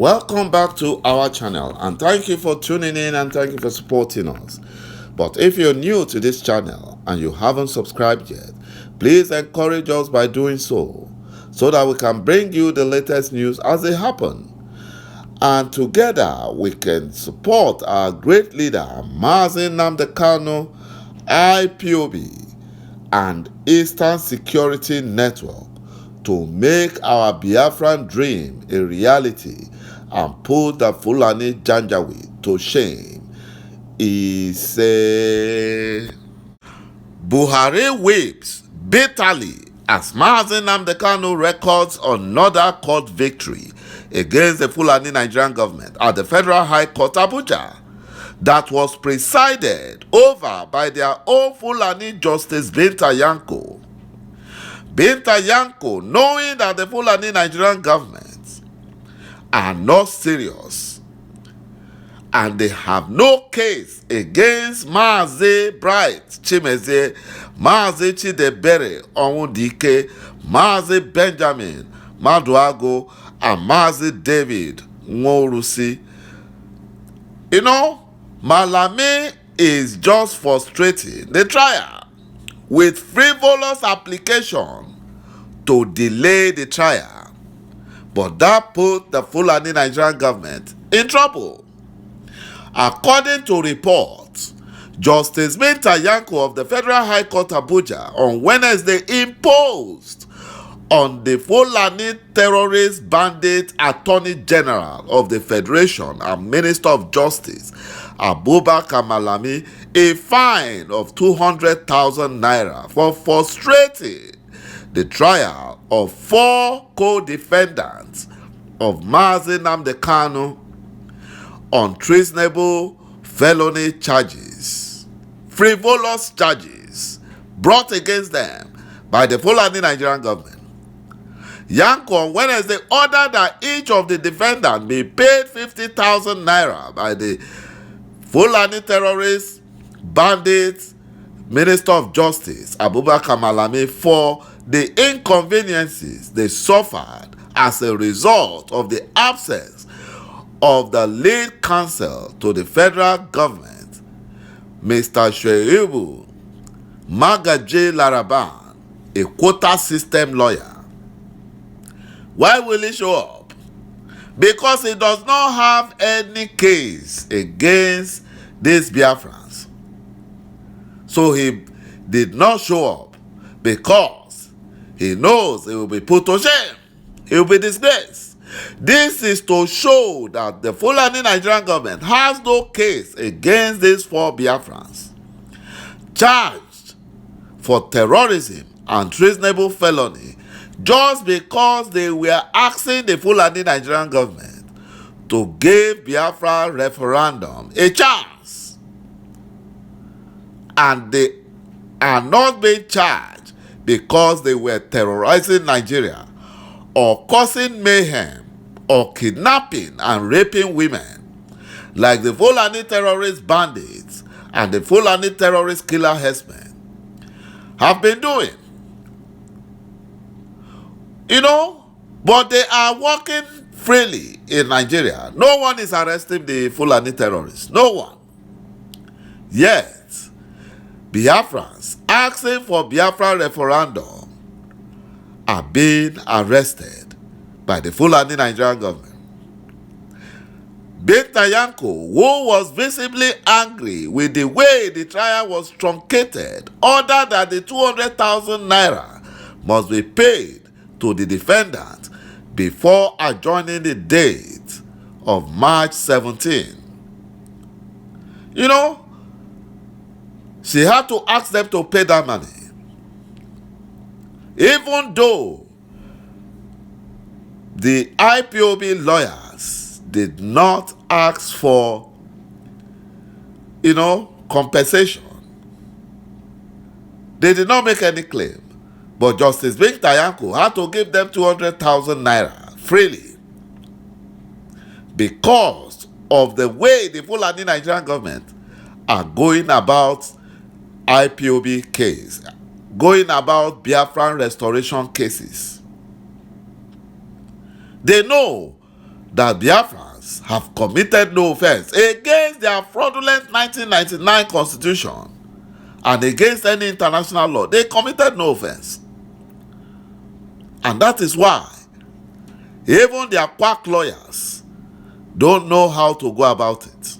Welcome back to our channel, and thank you for tuning in and thank you for supporting us. But if you're new to this channel and you haven't subscribed yet, please encourage us by doing so that we can bring you the latest news as they happen. And together we can support our great leader, Mazi Nnamdi Kanu, IPOB, and Eastern Security Network to make our Biafran dream a reality and put the Fulani Janjaweed to shame. He said, Buhari weeps bitterly as Mazi Nnamdi Kanu records another court victory against the Fulani Nigerian government at the Federal High Court Abuja that was presided over by their own Fulani Justice BINTA NYAKO. BINTA NYAKO, knowing that the Fulani Nigerian government are not serious and they have no case against Mazi Bright Chimezie, Mazi Chidebere Onwudike, Mazi Benjamin Maduago, and Mazi David Nworusi. Malami is just frustrating the trial with frivolous application to delay the trial. But that put the Fulani Nigerian government in trouble. According to reports, Justice BINTA NYAKO of the Federal High Court Abuja on Wednesday imposed on the Fulani terrorist bandit Attorney General of the Federation and Minister of Justice, Abubakar Malami, a fine of 200,000 naira for frustrating the trial of 4 co-defendants of Mazi Nnamdi Kanu on treasonable felony charges, frivolous charges brought against them by the Fulani Nigerian government. NYAKO on Wednesday ordered that each of the defendants be paid 50,000 naira by the Fulani terrorist bandits Minister of Justice Abubakar Malami for the inconveniences they suffered as a result of the absence of the lead counsel to the federal government, Mr. Sheibu Magaji Laraban, a quota system lawyer. Why will he show up? Because he does not have any case against these Biafrans. So he did not show up because he knows he will be put to shame. He will be disgraced. This is to show that the Fulani Nigerian government has no case against these 4 Biafrans charged for terrorism and treasonable felony just because they were asking the Fulani Nigerian government to give Biafra referendum a chance. And they are not being charged because they were terrorizing Nigeria or causing mayhem or kidnapping and raping women like the Fulani terrorist bandits and the Fulani terrorist killer herdsmen have been doing. But they are working freely in Nigeria. No one is arresting the Fulani terrorists. No one. Yet, Biafrans asking for Biafra referendum are being arrested by the Fulani Nigerian government. BINTA NYAKO, who was visibly angry with the way the trial was truncated, ordered that the 200,000 naira must be paid to the defendant before adjourning the date of March 17. She had to ask them to pay that money. Even though the IPOB lawyers did not ask for, compensation. They did not make any claim. But Justice BINTA NYAKO had to give them 200,000 naira freely because of the way the Fulani Nigerian government are going about IPOB case, going about Biafran restoration cases. They know that Biafrans have committed no offense against their fraudulent 1999 constitution and against any international law. They committed no offense. And that is why even their quack lawyers don't know how to go about it.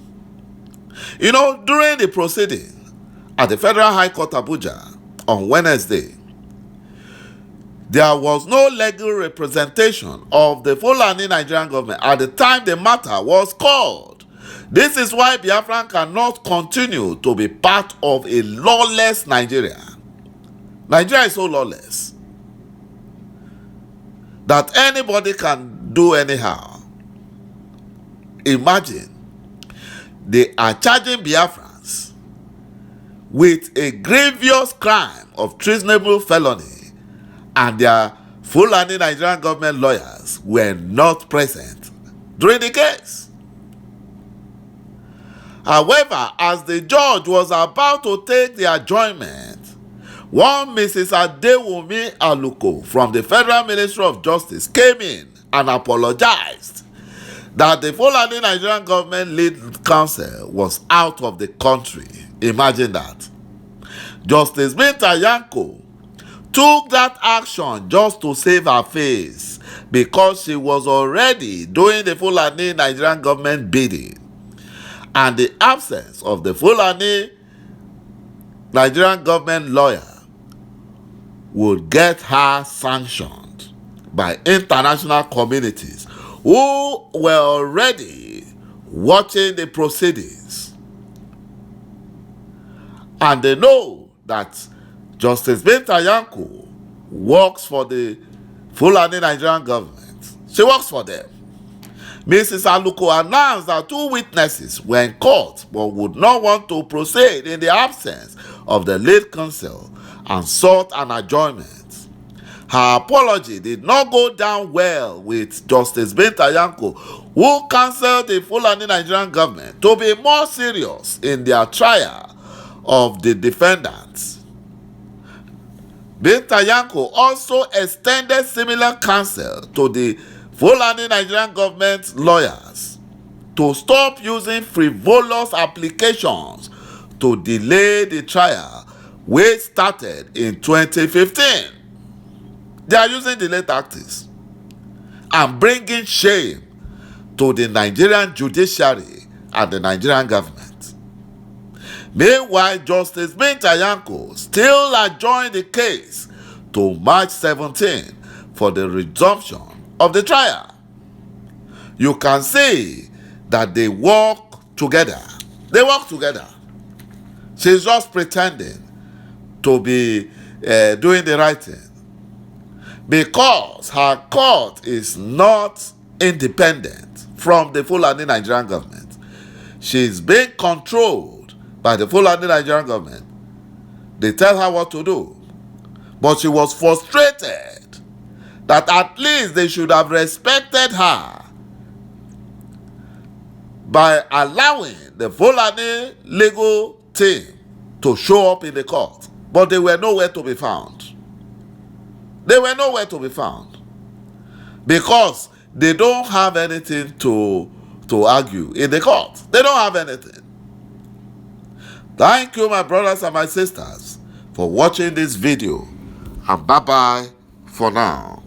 You know, during the proceeding at the Federal High Court Abuja on Wednesday, there was no legal representation of the Fulani Nigerian government at the time the matter was called. This is why Biafran cannot continue to be part of a lawless Nigeria. Nigeria is so lawless that anybody can do anyhow. Imagine, they are charging Biafrans with a grievous crime of treasonable felony, and their Fulani Nigerian government lawyers were not present during the case. However, as the judge was about to take the adjournment, one Mrs. Adewumi Aluko from the Federal Ministry of Justice came in and apologized that the Fulani Nigerian government lead counsel was out of the country. Imagine that. Justice BINTA took that action just to save her face because she was already doing the Fulani Nigerian government bidding, and the absence of the Fulani Nigerian government lawyer would get her sanctioned by international communities who were already watching the proceedings. And they know that Justice BINTA works for the Fulani Nigerian government. She works for them. Mrs. Aluko announced that 2 witnesses were in court but would not want to proceed in the absence of the lead counsel and sought an adjournment. Her apology did not go down well with Justice BINTA, who counseled the Fulani Nigerian government to be more serious in their trial of the defendants. BINTA also extended similar counsel to the Fulani Nigerian government lawyers to stop using frivolous applications to delay the trial, which started in 2015. They are using delay tactics and bringing shame to the Nigerian judiciary and the Nigerian government. Meanwhile, Justice BINTA still adjourned the case to March 17 for the resumption of the trial. You can see that they work together. They work together. She's just pretending to be doing the right thing because her court is not independent from the Fulani Nigerian government. She's being controlled by the Fulani Nigerian government. They tell her what to do. But she was frustrated that at least they should have respected her by allowing the Fulani legal team to show up in the court. But they were nowhere to be found. They were nowhere to be found because they don't have anything to argue in the court. They don't have anything. Thank you, my brothers and my sisters, for watching this video, and bye-bye for now.